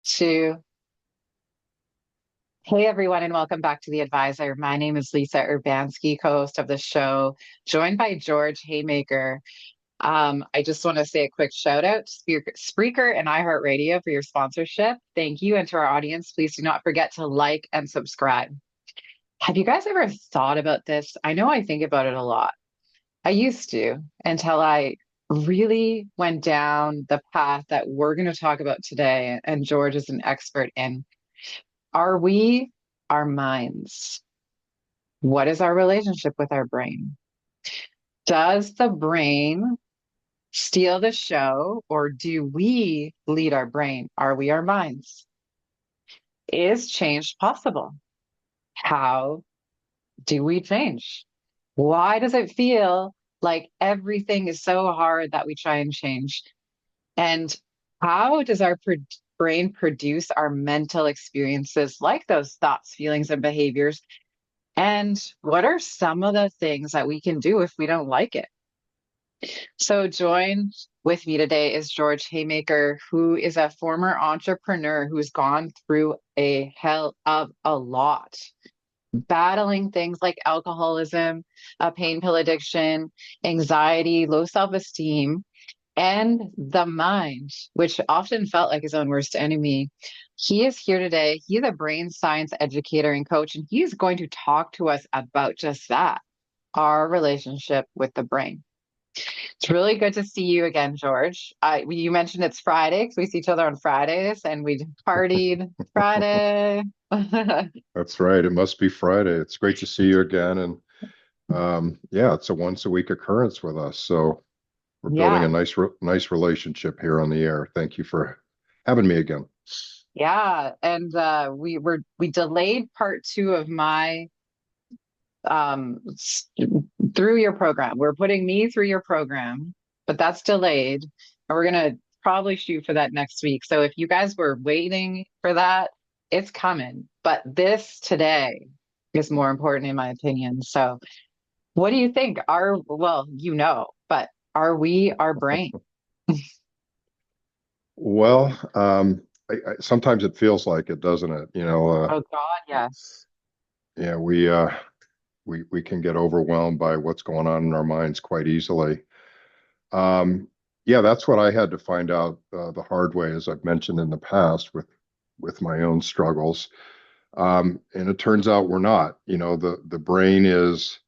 Two. Hey everyone, and welcome back to The Advisor. My name is Lisa Urbanski, co-host of the show, joined by George Haymaker. I just want to say a quick shout out to Spreaker and iHeartRadio for your sponsorship. Thank you. And to our audience, please do not forget to like and subscribe. Have you guys ever thought about this? I know I think about it a lot. I used to until I really went down the path that we're going to talk about today, and George is an expert in. Are we our minds? What is our relationship with our brain? Does the brain steal the show, or do we lead our brain? Are we our minds? Is change possible? How do we change? Why does it feel like everything is so hard that we try and change? And how does our brain produce our mental experiences like those thoughts, feelings, and behaviors? And what are some of the things that we can do if we don't like it? So, joined with me today is George Haymaker, who is a former entrepreneur who's gone through a hell of a lot, battling things like alcoholism, a pain pill addiction, anxiety, low self-esteem, and the mind, which often felt like his own worst enemy. He is here today. He's a brain science educator and coach, and he's going to talk to us about just that, our relationship with the brain. It's really good to see you again, George. You mentioned it's Friday because we see each other on Fridays and we partied Friday. That's right. It must be Friday. It's great to see you again. And yeah, it's a once a week occurrence with us. So we're building a Yeah, nice relationship here on the air. Thank you for having me again. yeah. And we delayed part two of my through your program. We're putting me through your program, but that's delayed. And we're gonna probably shoot for that next week. So if you guys were waiting for that, it's coming. But this today is more important in my opinion. So what do you think? Well, but are we our brain? Well, sometimes it feels like it, doesn't it? Oh God, yes. Yeah, we can get overwhelmed by what's going on in our minds quite easily. Um, yeah, that's what I had to find out the hard way, as I've mentioned in the past with my own struggles. And it turns out we're not. The brain is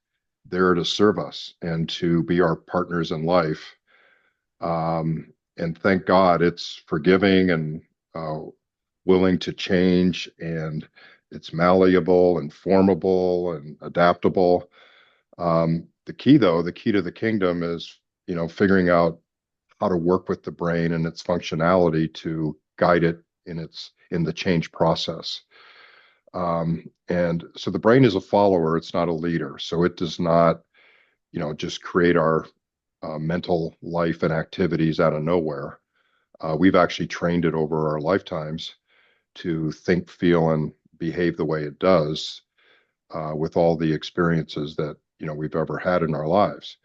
there to serve us and to be our partners in life. And thank God it's forgiving and willing to change, and it's malleable and formable and adaptable. The key to the kingdom is, figuring out how to work with the brain and its functionality to guide it in the change process. And so the brain is a follower, it's not a leader. So it does not, just create our mental life and activities out of nowhere. We've actually trained it over our lifetimes to think, feel, and behave the way it does with all the experiences that we've ever had in our lives.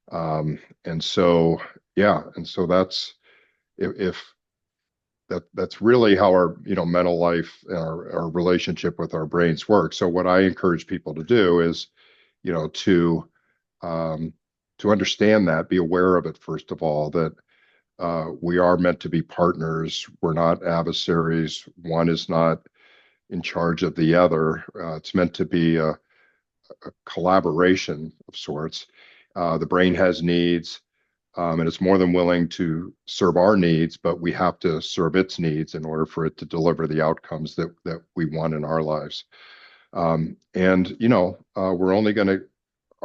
And so, yeah, and so if that's really how our mental life, our relationship with our brains work. So what I encourage people to do is you know to um, to understand that, be aware of it first of all, that we are meant to be partners. We're not adversaries. One is not in charge of the other. It's meant to be a collaboration of sorts. The brain has needs, and it's more than willing to serve our needs, but we have to serve its needs in order for it to deliver the outcomes that we want in our lives. And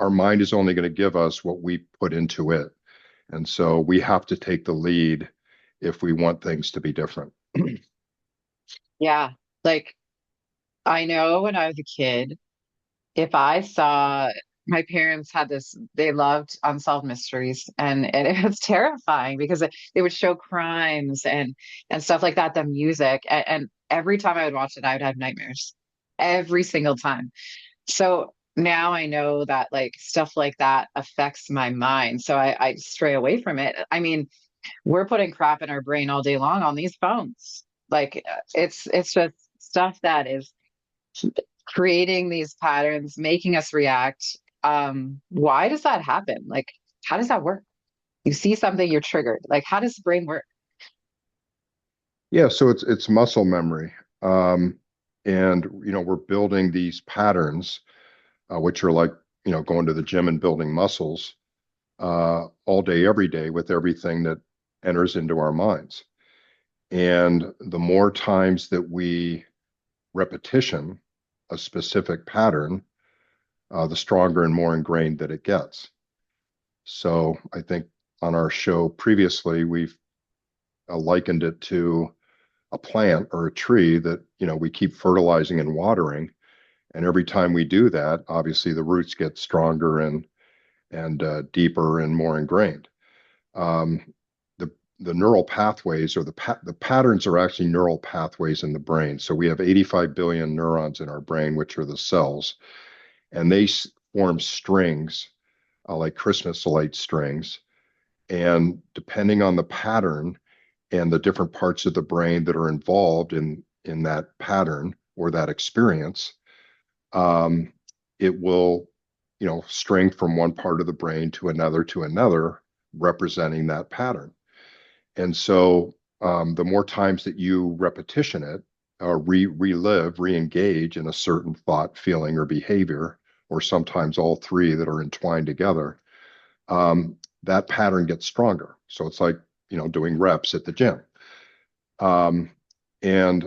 our mind is only going to give us what we put into it, and so we have to take the lead if we want things to be different. Yeah. Like I know when I was a kid, if I saw my parents had this, they loved unsolved mysteries, and it was terrifying because they would show crimes and stuff like that, the music, and every time I would watch it, I would have nightmares every single time. So now I know that like stuff like that affects my mind. So I stray away from it. I mean, we're putting crap in our brain all day long on these phones. Like it's just stuff that is creating these patterns, making us react. Why does that happen? Like, how does that work? You see something, you're triggered. Like, how does the brain work? Yeah, so it's muscle memory. Um, and we're building these patterns, which are like, going to the gym and building muscles all day, every day with everything that enters into our minds. And the more times that we repetition a specific pattern, the stronger and more ingrained that it gets. So I think on our show previously, we've likened it to a plant or a tree that, we keep fertilizing and watering. And every time we do that, obviously the roots get stronger and deeper and more ingrained. Um, the the neural pathways or the patterns are actually neural pathways in the brain. So we have 85 billion neurons in our brain, which are the cells, and they form strings like Christmas light strings. And depending on the pattern and the different parts of the brain that are involved in that pattern or that experience, um, it will, string from one part of the brain to another, representing that pattern. And so, the more times that you repetition it, relive, re-engage in a certain thought, feeling, or behavior, or sometimes all three that are entwined together, that pattern gets stronger. So it's like, doing reps at the gym. Um, and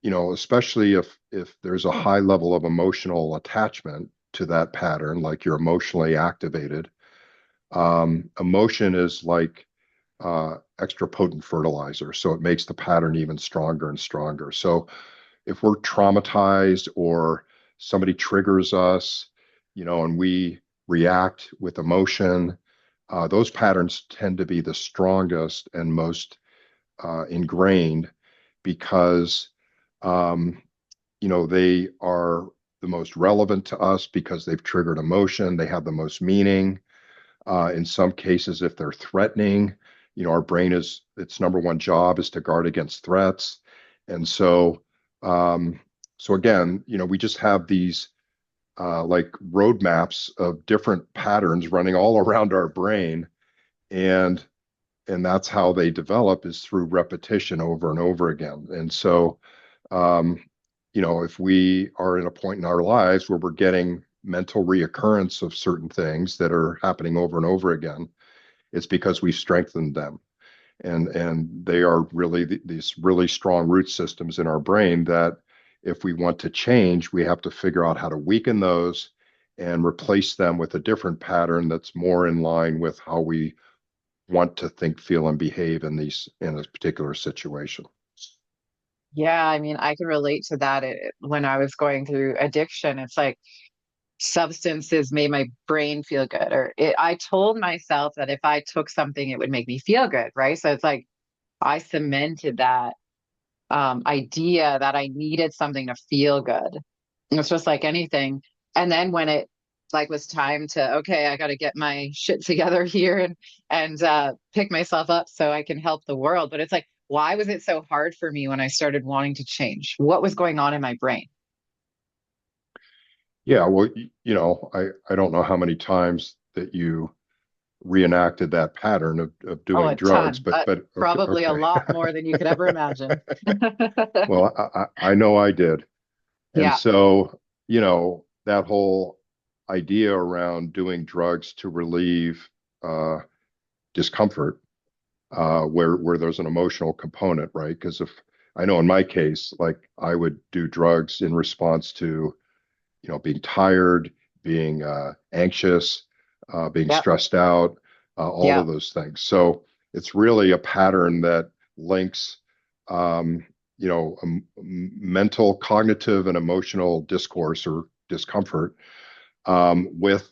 especially if there's a high level of emotional attachment to that pattern, like you're emotionally activated, emotion is like extra potent fertilizer. So it makes the pattern even stronger and stronger. So if we're traumatized or somebody triggers us, and we react with emotion, those patterns tend to be the strongest and most ingrained because um, they are the most relevant to us because they've triggered emotion. They have the most meaning. In some cases, if they're threatening, our brain is its number one job is to guard against threats. And um, so again, we just have these like roadmaps of different patterns running all around our brain, and that's how they develop is through repetition over and over again. And so um, if we are in a point in our lives where we're getting mental reoccurrence of certain things that are happening over and over again, it's because we've strengthened them. And they are really these really strong root systems in our brain that if we want to change, we have to figure out how to weaken those and replace them with a different pattern that's more in line with how we want to think, feel, and behave in a particular situation. Yeah, I mean, I can relate to that. When I was going through addiction, it's like substances made my brain feel good, I told myself that if I took something, it would make me feel good, right? So it's like I cemented that idea that I needed something to feel good. And it's just like anything. And then when it like was time to, okay, I got to get my shit together here and pick myself up so I can help the world. But it's like, why was it so hard for me when I started wanting to change? What was going on in my brain? Yeah, well, I don't know how many times that you reenacted that pattern of Oh, doing a drugs, ton. but okay, Probably a okay. lot more than you could ever imagine. Well, I know I did. And Yeah. so, that whole idea around doing drugs to relieve uh, discomfort, where there's an emotional component, right? Because if I know in my case, like I would do drugs in response to, being tired, being anxious, being Yep. stressed out, all of Yep. those things. So it's really a pattern that links, um, mental, cognitive, and emotional discourse or discomfort with.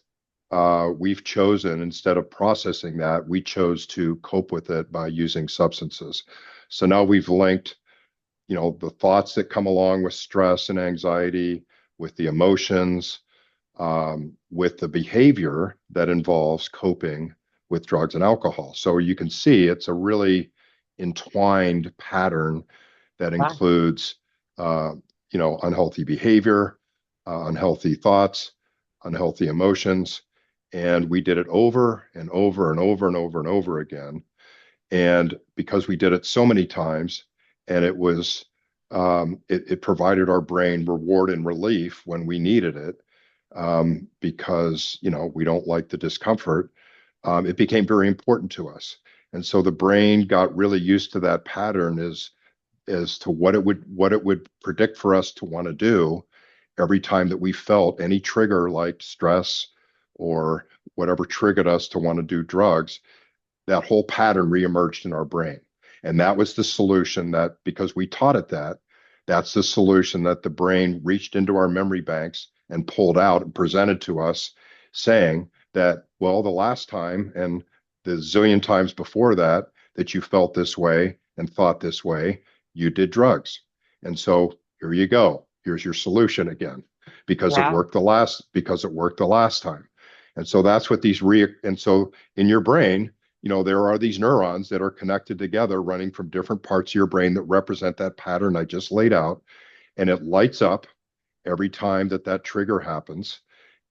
We've chosen instead of processing that, we chose to cope with it by using substances. So now we've linked the thoughts that come along with stress and anxiety, with the emotions, with the behavior that involves coping with drugs and alcohol. So you can see it's a really entwined pattern that Wow. includes, uh, unhealthy behavior, unhealthy thoughts, unhealthy emotions. And we did it over and over and over and over and over again. And because we did it so many times, and it provided our brain reward and relief when we needed it, because we don't like the discomfort. It became very important to us, and so the brain got really used to that pattern as to what it would predict for us to want to do every time that we felt any trigger like stress or whatever triggered us to want to do drugs. That whole pattern reemerged in our brain. And that was the solution, that because we taught it that, that's the solution that the brain reached into our memory banks and pulled out and presented to us, saying that, well, the last time and the zillion times before that that you felt this way and thought this way, you did drugs. And so here you go. Here's your solution again, Yeah. because it worked the last time. And so that's what and so in your brain, there are these neurons that are connected together running from different parts of your brain that represent that pattern I just laid out. And it lights up every time that that trigger happens.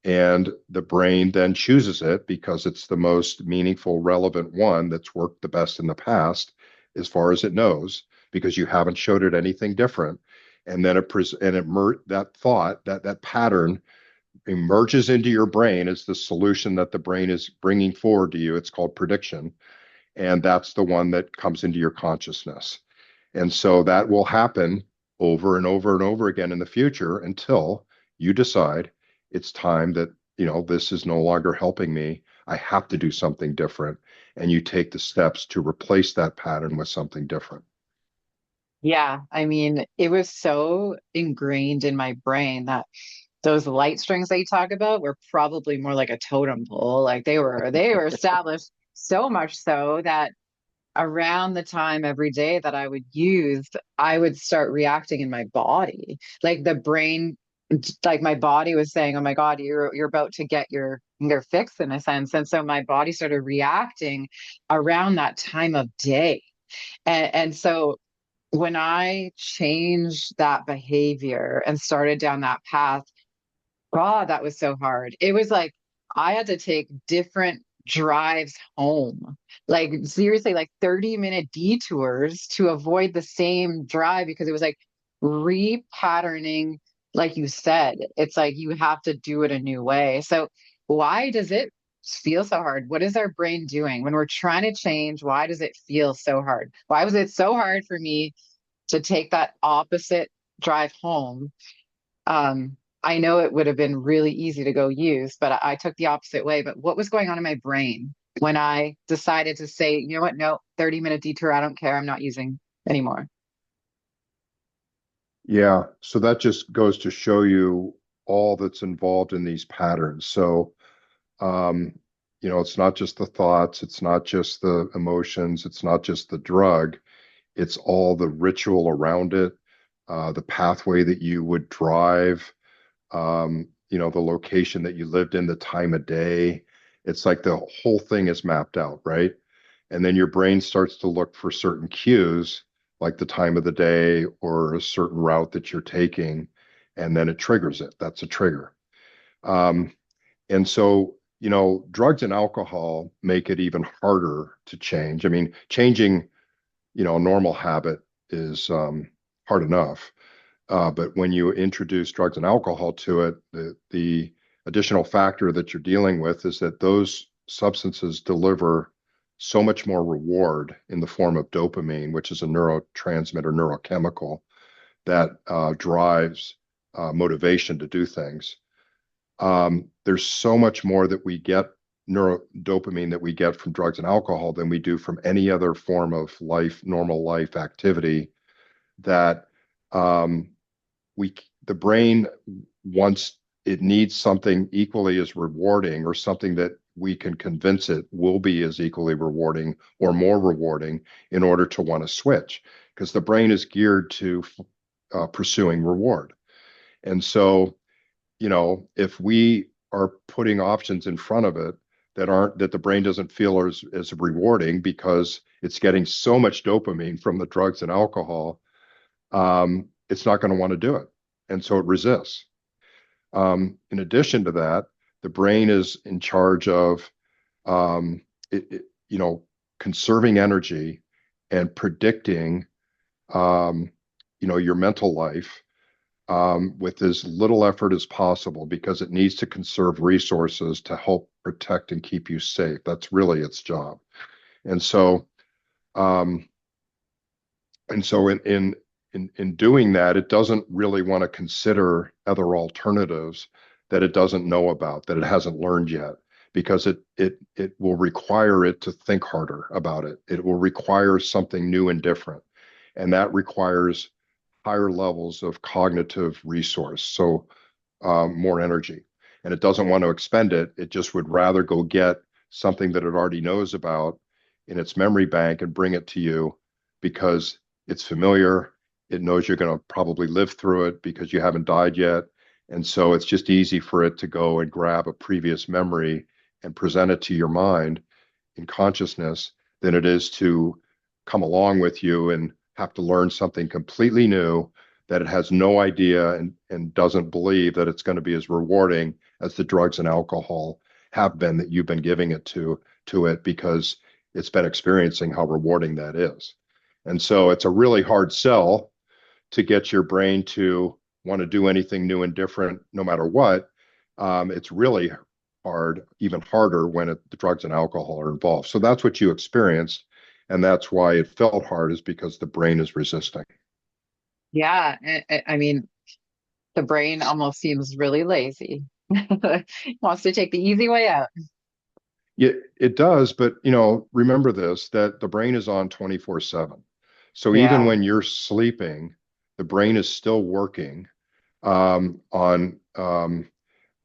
And the brain then chooses it because it's the most meaningful, relevant one that's worked the best in the past, as far as it knows, because you haven't showed it anything different. And then that thought, that pattern emerges into your brain as the solution that the brain is bringing forward to you. It's called prediction. And that's the one that comes into your consciousness. And so that will happen over and over and over again in the future until you decide it's time that, this is no longer helping me. I have to do something different. And you take the steps to replace that pattern with something different. Yeah. I mean, it was so ingrained in my brain that those light strings that you talk about were probably more like a totem pole. Like they were established so much so that around the time every day that I would use, I would start reacting in my body. Like the brain, like my body was saying, "Oh my God, you're about to get your fix," in a sense. And so my body started reacting around that time of day. And so when I changed that behavior and started down that path, God, that was so hard. It was like I had to take different drives home. Like seriously, like 30-minute detours to avoid the same drive because it was like repatterning, like you said. It's like you have to do it a new way. So why does it feel so hard? What is our brain doing when we're trying to change? Why does it feel so hard? Why was it so hard for me to take that opposite drive home? I know it would have been really easy to go use, but I took the opposite way. But what was going on in my brain when I decided to say, you know what? No, 30-minute detour. I don't care. I'm not using anymore. Yeah. So that just goes to show you all that's involved in these patterns. So, um, it's not just the thoughts, it's not just the emotions, it's not just the drug, it's all the ritual around it, the pathway that you would drive, the location that you lived in, the time of day. It's like the whole thing is mapped out, right? And then your brain starts to look for certain cues, like the time of the day or a certain route that you're taking, and then it triggers it. That's a trigger. Um, and so, drugs and alcohol make it even harder to change. I mean, changing, a normal habit is hard enough. But when you introduce drugs and alcohol to it, the additional factor that you're dealing with is that those substances deliver so much more reward in the form of dopamine, which is a neurotransmitter, neurochemical that drives motivation to do things. There's so much more that we get, neurodopamine, that we get from drugs and alcohol than we do from any other form of life, normal life activity, that um, the brain wants, it needs something equally as rewarding, or something that we can convince it will be as equally rewarding or more rewarding, in order to want to switch, because the brain is geared to pursuing reward. And so, if we are putting options in front of it that the brain doesn't feel as rewarding, because it's getting so much dopamine from the drugs and alcohol, it's not going to want to do it. And so it resists. In addition to that, the brain is in charge of, um, it, it, you know, conserving energy and predicting, um, your mental life with as little effort as possible because it needs to conserve resources to help protect and keep you safe. That's really its job. And so, um, in doing that, it doesn't really want to consider other alternatives that it doesn't know about, that it hasn't learned yet, because it will require it to think harder about it. It will require something new and different, and that requires higher levels of cognitive resource, so more energy. And it doesn't want to expend it. It just would rather go get something that it already knows about in its memory bank and bring it to you because it's familiar. It knows you're going to probably live through it because you haven't died yet. And so it's just easy for it to go and grab a previous memory and present it to your mind in consciousness than it is to come along with you and have to learn something completely new that it has no idea and doesn't believe that it's going to be as rewarding as the drugs and alcohol have been that you've been giving it to it because it's been experiencing how rewarding that is. And so it's a really hard sell to get your brain to want to do anything new and different no matter what. It's really hard, even harder when the drugs and alcohol are involved. So that's what you experienced. And that's why it felt hard, is because the brain is resisting. Yeah. I mean, the brain almost seems really lazy. Wants to take the easy way out. It does, but remember this, that the brain is on 24/7. So even Yeah. when you're sleeping, the brain is still working um, on um,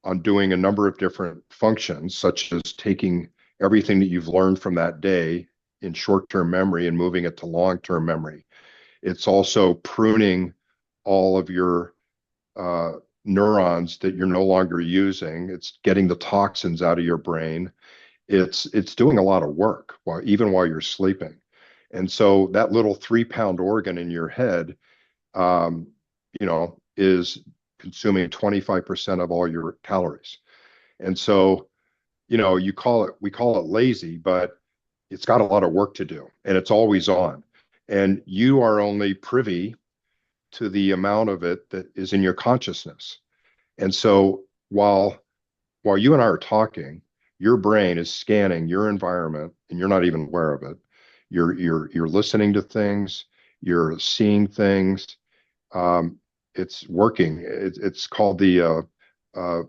on doing a number of different functions, such as taking everything that you've learned from that day in short-term memory and moving it to long-term memory. It's also pruning all of your uh, neurons that you're no longer using. It's getting the toxins out of your brain. It's doing a lot of work even while you're sleeping. And so that little 3 pound organ in your head, is consuming 25% of all your calories. And so, we call it lazy, but it's got a lot of work to do and it's always on. And you are only privy to the amount of it that is in your consciousness. And so while you and I are talking, your brain is scanning your environment and you're not even aware of it. You're listening to things, you're seeing things. Um, it's working. It's called the uh,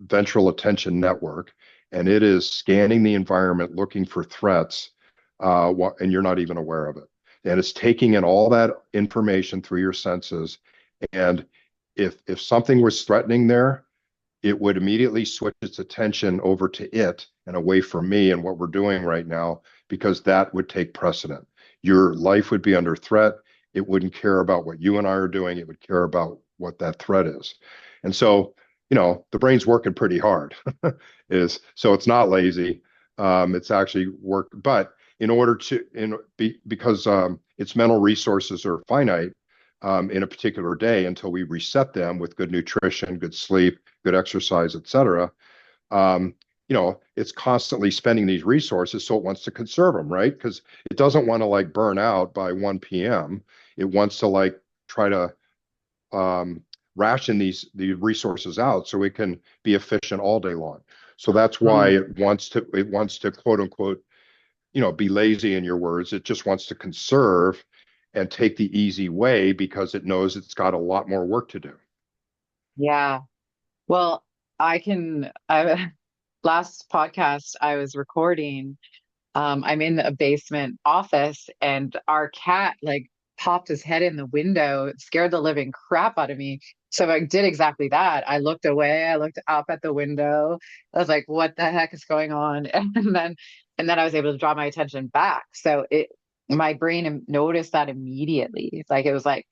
ventral attention network, and it is scanning the environment looking for threats, and you're not even aware of it. And it's taking in all that information through your senses. And if something was threatening there, it would immediately switch its attention over to it and away from me and what we're doing right now, because that would take precedent. Your life would be under threat. It wouldn't care about what you and I are doing. It would care about what that threat is. And so, the brain's working pretty hard. Is so it's not lazy. It's actually work, but in order to because its mental resources are finite in a particular day until we reset them with good nutrition, good sleep, good exercise, et cetera. Um, it's constantly spending these resources, so it wants to conserve them, right? Because it doesn't want to like burn out by 1 p.m. It wants to like try to um, ration the resources out so it can be efficient all day long. So that's why Mm. it wants to quote unquote, be lazy in your words. It just wants to conserve and take the easy way because it knows it's got a lot more work to do. Yeah. Well, last podcast I was recording, I'm in a basement office and our cat like popped his head in the window. It scared the living crap out of me. So I did exactly that. I looked away, I looked up at the window. I was like, what the heck is going on? And then I was able to draw my attention back. So my brain noticed that immediately. It's like it was like,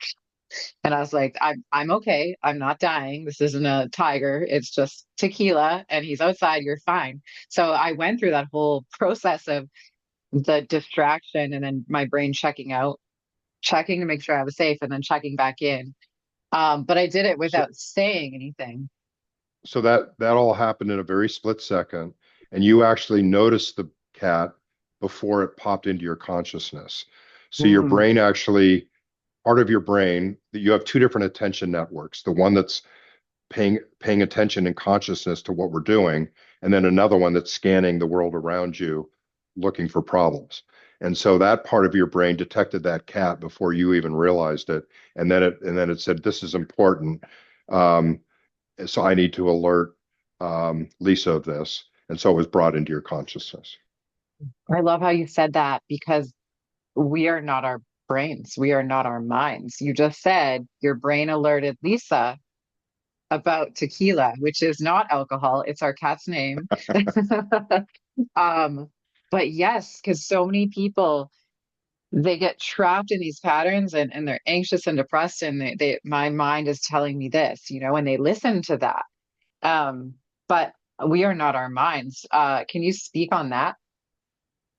and I was like, I'm okay. I'm not dying. This isn't a tiger. It's just tequila and he's outside. You're fine. So I went through that whole process of the distraction and then my brain checking out. checking to make sure I was safe and then checking back in. But I did it So, without saying anything. so that all happened in a very split second, and you actually noticed the cat before it popped into your consciousness. So your Mm, brain actually, part of your brain, that you have two different attention networks. The one that's paying attention and consciousness to what we're doing, and then another one that's scanning the world around you, looking for problems. And so that part of your brain detected that cat before you even realized it, and then it said, "This is important. Um, so I need to alert Lisa of this." And so it was brought into your consciousness. I love how you said that because we are not our brains. We are not our minds. You just said your brain alerted Lisa about tequila, which is not alcohol. It's our cat's name. Um, but yes, because so many people they get trapped in these patterns and they're anxious and depressed and my mind is telling me this, and they listen to that. Um, but we are not our minds. Can you speak on that?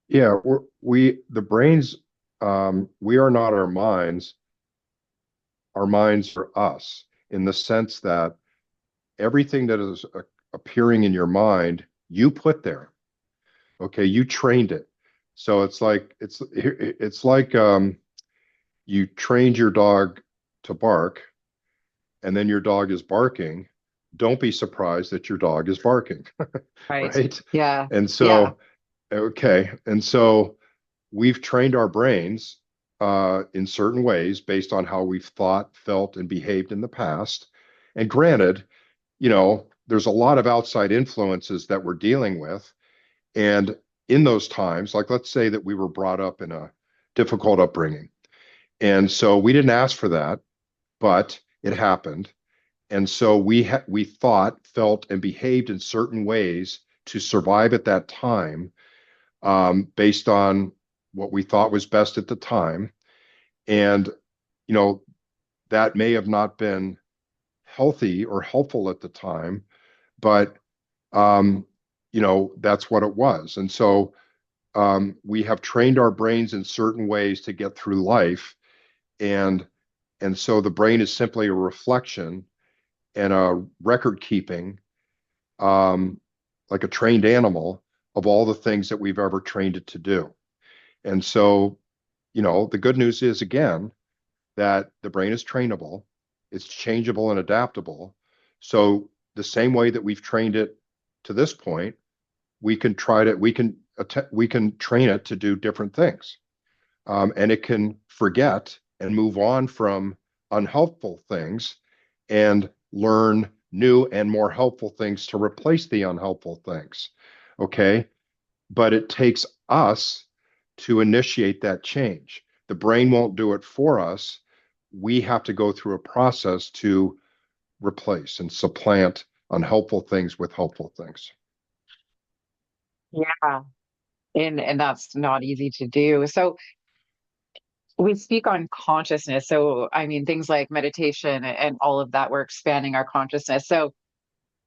Yeah, the brains, we are not our minds. Our minds are us in the sense that everything that is appearing in your mind, you put there. Okay, you trained it. So it's like you trained your dog to bark, and then your dog is barking. Don't be surprised that your dog is barking, Right. right? Yeah. And Yeah. so, okay, and so we've trained our brains in certain ways based on how we've thought, felt, and behaved in the past. And granted, there's a lot of outside influences that we're dealing with. And in those times, like let's say that we were brought up in a difficult upbringing. And so we didn't ask for that, but it happened. And so we thought, felt, and behaved in certain ways to survive at that time, based on what we thought was best at the time. And, you know, that may have not been healthy or helpful at the time, but, um, that's what it was. And so we have trained our brains in certain ways to get through life. And, and so the brain is simply a reflection and a record keeping, um, like a trained animal, of all the things that we've ever trained it to do. And so, the good news is, again, that the brain is trainable, it's changeable and adaptable. So the same way that we've trained it to this point, we can train it to do different things. And it can forget and move on from unhelpful things and learn new and more helpful things to replace the unhelpful things. Okay. But it takes us to initiate that change. The brain won't do it for us. We have to go through a process to replace and supplant unhelpful things with helpful things. Yeah. And that's not easy to do. So we speak on consciousness. So I mean things like meditation and all of that, we're expanding our consciousness. So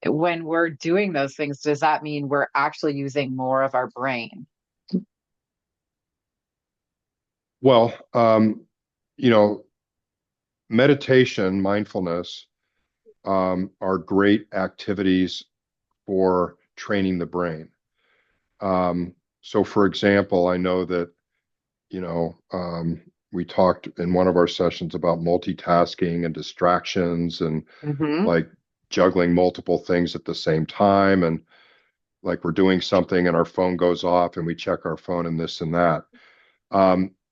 when we're doing those things, does that mean we're actually using more of our brain? Well, you know, meditation, mindfulness, are great activities for training the brain. So, for example, I know that, we talked in one of our sessions about multitasking and distractions and Hmm. like juggling multiple things at the same time. And like we're doing something and our phone goes off and we check our phone and this and that.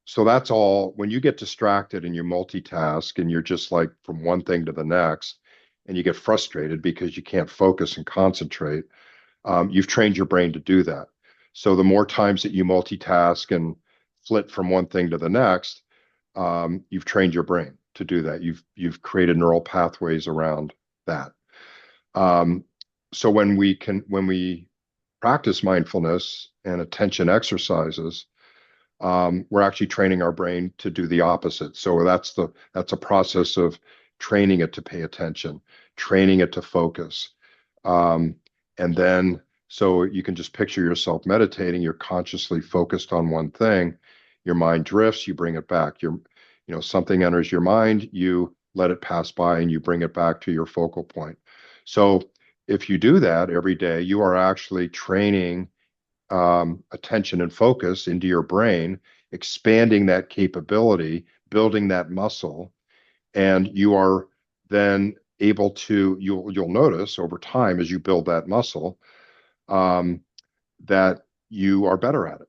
So that's all. When you get distracted and you multitask and you're just like from one thing to the next, and you get frustrated because you can't focus and concentrate, you've trained your brain to do that. So the more times that you multitask and flit from one thing to the next, you've trained your brain to do that. You've created neural pathways around that. Um, so when we practice mindfulness and attention exercises, we're actually training our brain to do the opposite. So that's a process of training it to pay attention, training it to focus. Um, and then so you can just picture yourself meditating, you're consciously focused on one thing, your mind drifts, you bring it back. Something enters your mind, you let it pass by and you bring it back to your focal point. So if you do that every day, you are actually training attention and focus into your brain, expanding that capability, building that muscle, and you are then able to, you'll notice over time as you build that muscle, um, that you are better at it,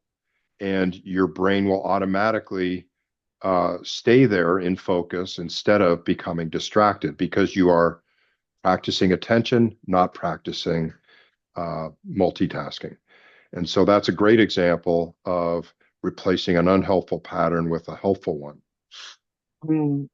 and your brain will automatically stay there in focus instead of becoming distracted because you are practicing attention, not practicing multitasking. And so that's a great example of replacing an unhelpful pattern with a helpful one.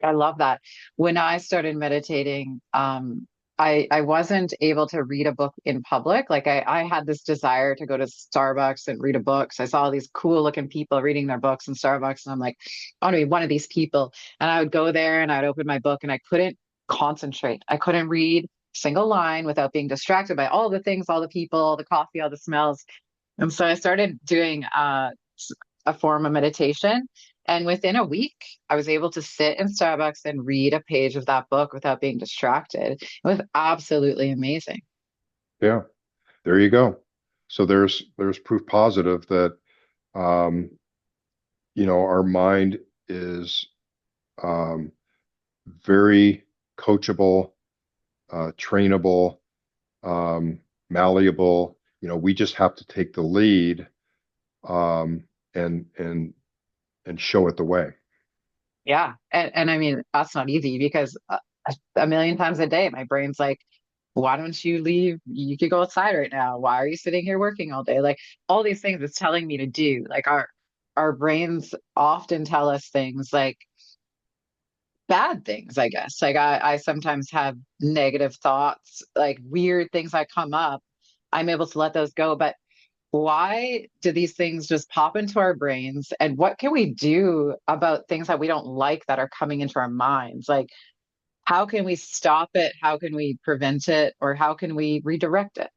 I love that. When I started meditating, I wasn't able to read a book in public. Like I had this desire to go to Starbucks and read a book. So I saw all these cool looking people reading their books in Starbucks, and I'm like, I want to be one of these people. And I would go there and I'd open my book and I couldn't concentrate. I couldn't read a single line without being distracted by all the things, all the people, all the coffee, all the smells. And so I started doing a form of meditation. And within a week, I was able to sit in Starbucks and read a page of that book without being distracted. It was absolutely amazing. Yeah, there you go. So there's proof positive that um, our mind is um, very coachable, trainable, um, malleable. We just have to take the lead um, and and and show it the way. Yeah. And I mean, that's not easy because a million times a day, my brain's like, why don't you leave? You could go outside right now. Why are you sitting here working all day? Like all these things it's telling me to do. Like our brains often tell us things like bad things, I guess. Like I sometimes have negative thoughts, like weird things that come up. I'm able to let those go. But why do these things just pop into our brains? And what can we do about things that we don't like that are coming into our minds? Like, how can we stop it? How can we prevent it? Or how can we redirect it?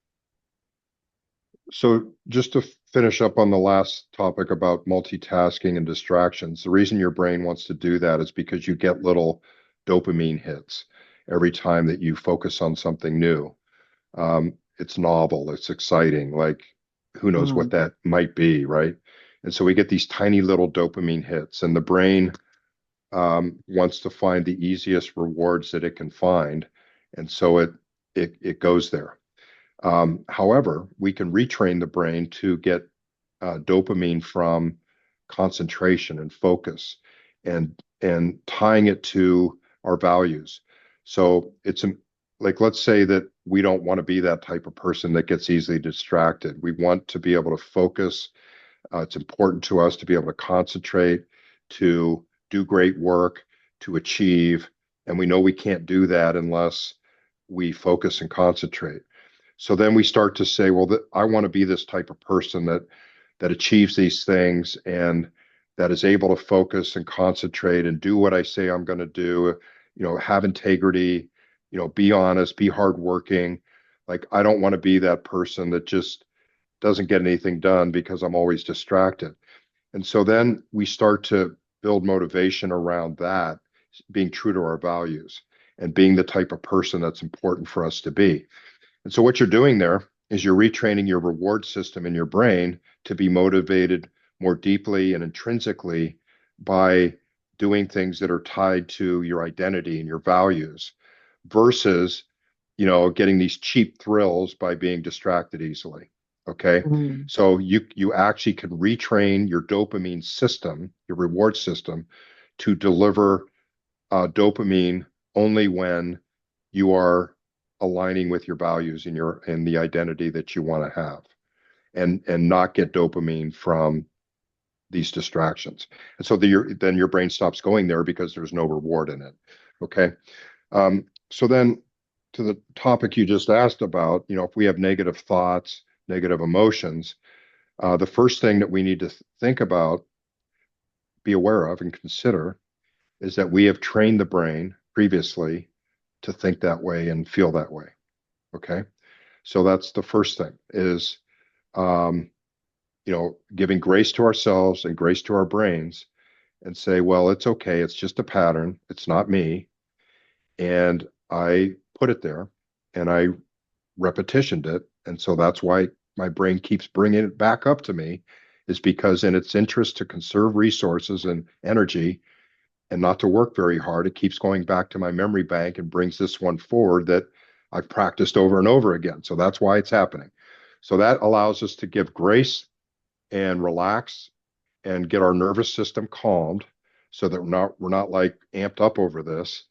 So just to finish up on the last topic about multitasking and distractions, the reason your brain wants to do that is because you get little dopamine hits every time that you focus on something new. It's novel, it's exciting, like who knows what Mm, that might be, right? And so we get these tiny little dopamine hits, and the brain wants to find the easiest rewards that it can find, and so it goes there. However, we can retrain the brain to get dopamine from concentration and focus, and tying it to our values. So like, let's say that we don't want to be that type of person that gets easily distracted. We want to be able to focus. It's important to us to be able to concentrate, to do great work, to achieve, and we know we can't do that unless we focus and concentrate. So then we start to say, well, I want to be this type of person that achieves these things and that is able to focus and concentrate and do what I say I'm going to do, have integrity, be honest, be hardworking. Like, I don't want to be that person that just doesn't get anything done because I'm always distracted. And so then we start to build motivation around that, being true to our values and being the type of person that's important for us to be. And so what you're doing there is you're retraining your reward system in your brain to be motivated more deeply and intrinsically by doing things that are tied to your identity and your values versus, getting these cheap thrills by being distracted easily. Okay. mm, So you actually can retrain your dopamine system, your reward system, to deliver dopamine only when you are aligning with your values and the identity that you want to have, and not get dopamine from these distractions. And so then your brain stops going there because there's no reward in it. Okay. So then to the topic you just asked about, if we have negative thoughts, negative emotions, the first thing that we need to think about, be aware of, and consider is that we have trained the brain previously to think that way and feel that way. Okay. So that's the first thing is, giving grace to ourselves and grace to our brains and say, well, it's okay. It's just a pattern. It's not me. And I put it there and I repetitioned it. And so that's why my brain keeps bringing it back up to me, is because in its interest to conserve resources and energy and not to work very hard, it keeps going back to my memory bank and brings this one forward that I've practiced over and over again. So that's why it's happening. So that allows us to give grace and relax and get our nervous system calmed so that we're not like amped up over this,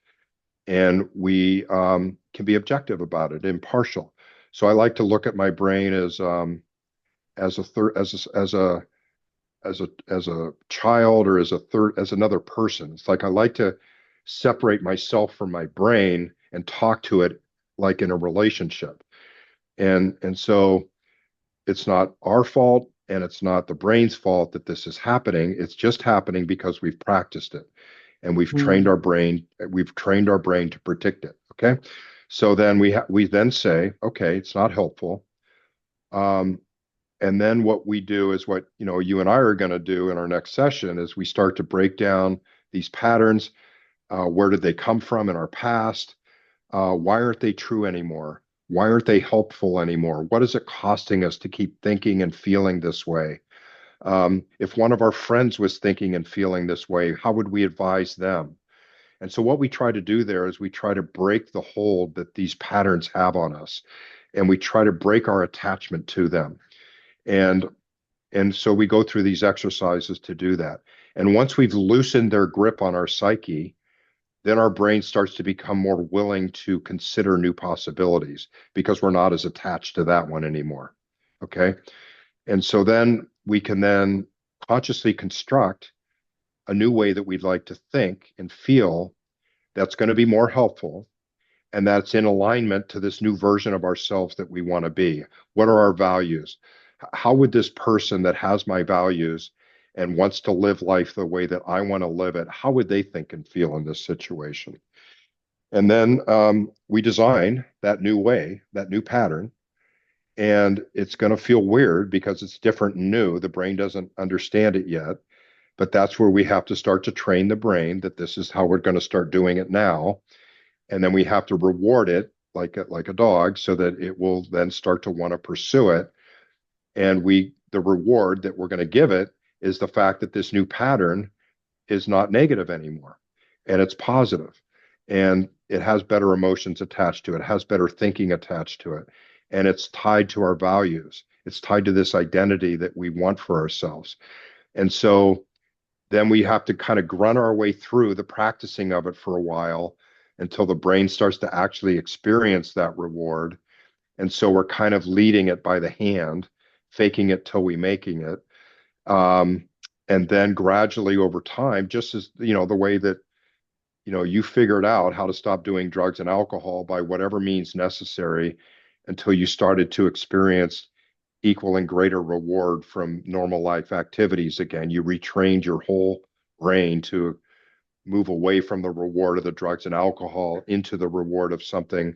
and we can be objective about it, impartial. So I like to look at my brain as a third as a child, or as another person. It's like I like to separate myself from my brain and talk to it like in a relationship. And so it's not our fault and it's not the brain's fault that this is happening. It's just happening because we've practiced it and Mm. we've trained our brain to predict it. Okay. So then we then say, okay, it's not helpful. Um, and then what we do is what, you and I are going to do in our next session is we start to break down these patterns. Where did they come from in our past? Why aren't they true anymore? Why aren't they helpful anymore? What is it costing us to keep thinking and feeling this way? If one of our friends was thinking and feeling this way, how would we advise them? And so, what we try to do there is we try to break the hold that these patterns have on us, and we try to break our attachment to them. And so we go through these exercises to do that. And once we've loosened their grip on our psyche, then our brain starts to become more willing to consider new possibilities because we're not as attached to that one anymore. Okay. And so then we can then consciously construct a new way that we'd like to think and feel that's going to be more helpful and that's in alignment to this new version of ourselves that we want to be. What are our values? How would this person that has my values and wants to live life the way that I want to live it, how would they think and feel in this situation? And then we design that new way, that new pattern, and it's going to feel weird because it's different and new. The brain doesn't understand it yet, but that's where we have to start to train the brain that this is how we're going to start doing it now. And then we have to reward it like a dog so that it will then start to want to pursue it. And the reward that we're going to give it is the fact that this new pattern is not negative anymore and it's positive and it has better emotions attached to it, has better thinking attached to it, and it's tied to our values. It's tied to this identity that we want for ourselves. And so then we have to kind of grunt our way through the practicing of it for a while until the brain starts to actually experience that reward. And so we're kind of leading it by the hand, faking it till we making it. Um, and then gradually over time, just as the way that you figured out how to stop doing drugs and alcohol by whatever means necessary until you started to experience equal and greater reward from normal life activities again. You retrained your whole brain to move away from the reward of the drugs and alcohol into the reward of something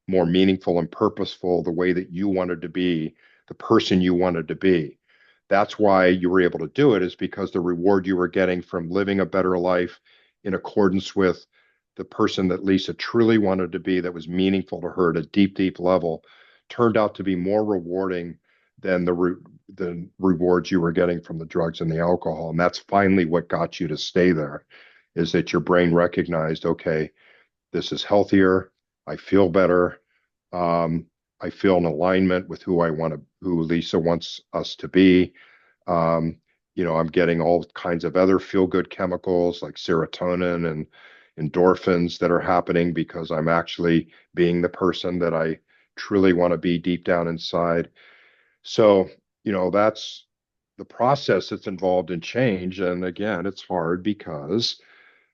more meaningful and purposeful, the way that you wanted to be, the person you wanted to be. That's why you were able to do it, is because the reward you were getting from living a better life in accordance with the person that Lisa truly wanted to be, that was meaningful to her at a deep, deep level, turned out to be more rewarding than the rewards you were getting from the drugs and the alcohol. And that's finally what got you to stay there, is that your brain recognized, okay, this is healthier. I feel better. Um, I feel in alignment with who Lisa wants us to be. Um, I'm getting all kinds of other feel-good chemicals like serotonin and endorphins that are happening because I'm actually being the person that I truly want to be deep down inside. So, that's the process that's involved in change. And again, it's hard because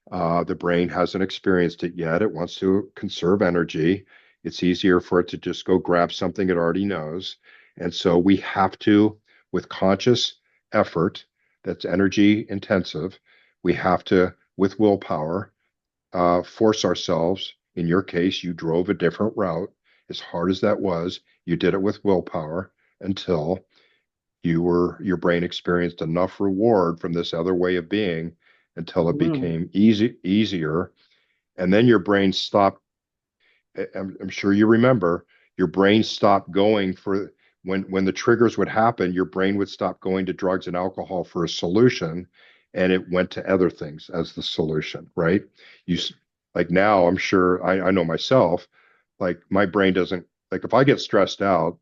the brain hasn't experienced it yet. It wants to conserve energy. It's easier for it to just go grab something it already knows. And so we have to, with conscious effort that's energy intensive, we have to, with willpower, force ourselves. In your case, you drove a different route. As hard as that was, you did it with willpower until your brain experienced enough reward from this other way of being until it Mm. became easier. And then your brain stopped. I'm sure you remember your brain stopped going for when the triggers would happen, your brain would stop going to drugs and alcohol for a solution, and it went to other things as the solution, right? You like now, I'm sure I know myself, like my brain doesn't like if I get stressed out,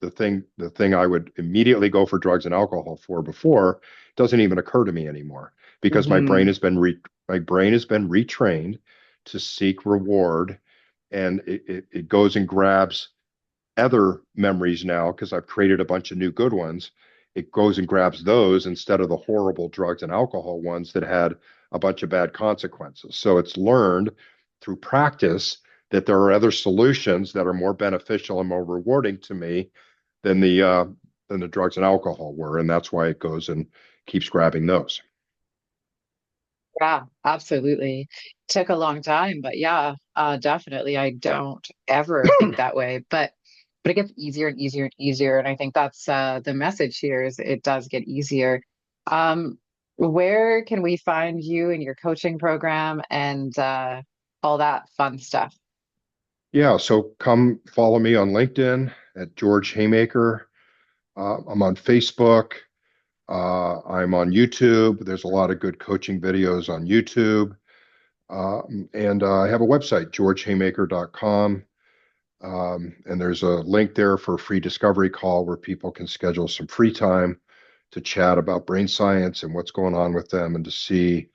the thing I would immediately go for drugs and alcohol for before doesn't even occur to me anymore because Hmm. my brain has been retrained to seek reward, and it goes and grabs other memories now because I've created a bunch of new good ones. It goes and grabs those instead of the horrible drugs and alcohol ones that had a bunch of bad consequences. So it's learned through practice that there are other solutions that are more beneficial and more rewarding to me than the drugs and alcohol were, and that's why it goes and keeps grabbing those. Yeah, absolutely. Took a long time, but yeah, definitely. I don't ever think that way, but it gets easier and easier and easier. And I think that's the message here is it does get easier. Um, where can we find you in your coaching program and all that fun stuff? Yeah, so come follow me on LinkedIn at George Haymaker. I'm on Facebook. I'm on YouTube. There's a lot of good coaching videos on YouTube. And I have a website, georgehaymaker.com. And there's a link there for a free discovery call where people can schedule some free time to chat about brain science and what's going on with them and to see,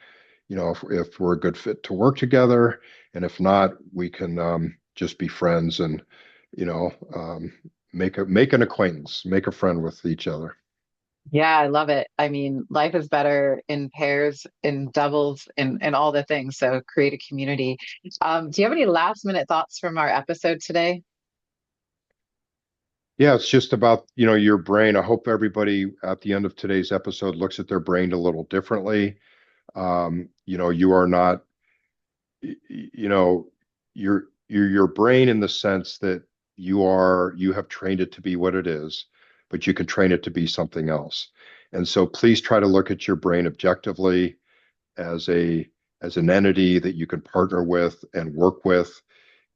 if we're a good fit to work together. And if not, we can just be friends and, you know, um, make an acquaintance, make a friend with each other. Yeah, I love it. I mean, life is better in pairs, in doubles, in all the things. So create a community. Do you have any last minute thoughts from our episode today? Yeah, it's just about, your brain. I hope everybody at the end of today's episode looks at their brain a little differently. You are not, you know, you're your brain in the sense that you have trained it to be what it is, but you can train it to be something else. And so please try to look at your brain objectively as an entity that you can partner with and work with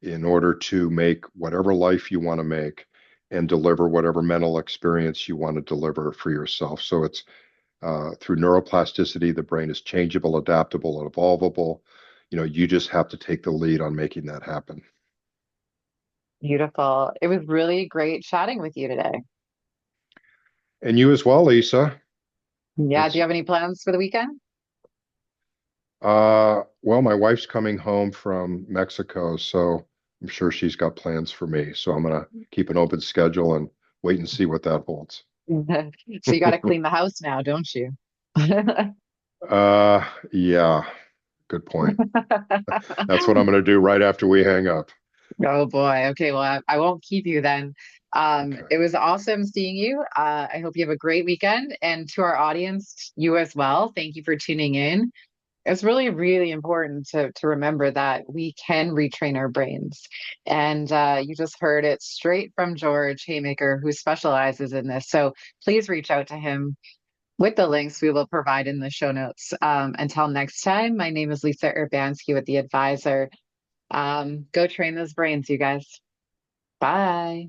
in order to make whatever life you want to make and deliver whatever mental experience you want to deliver for yourself. So it's through neuroplasticity, the brain is changeable, adaptable, and evolvable. You just have to take the lead on making that happen. Beautiful. It was really great chatting with you today. And you as well, Lisa. Yeah, do It's you have any plans for the weekend? well, my wife's coming home from Mexico, so I'm sure she's got plans for me. So I'm gonna keep an open schedule and wait and see what that holds. So you got to clean the house now, don't you? Yeah, good point. That's what I'm going to do right after we hang up. Oh boy. Okay, well, I won't keep you then. Okay. It was awesome seeing you. I hope you have a great weekend. And to our audience, you as well. Thank you for tuning in. It's really, really important to remember that we can retrain our brains. And you just heard it straight from George Haymaker, who specializes in this. So please reach out to him with the links we will provide in the show notes. Until next time, my name is Lisa Urbanski with The Advisor. Go train those brains, you guys. Bye.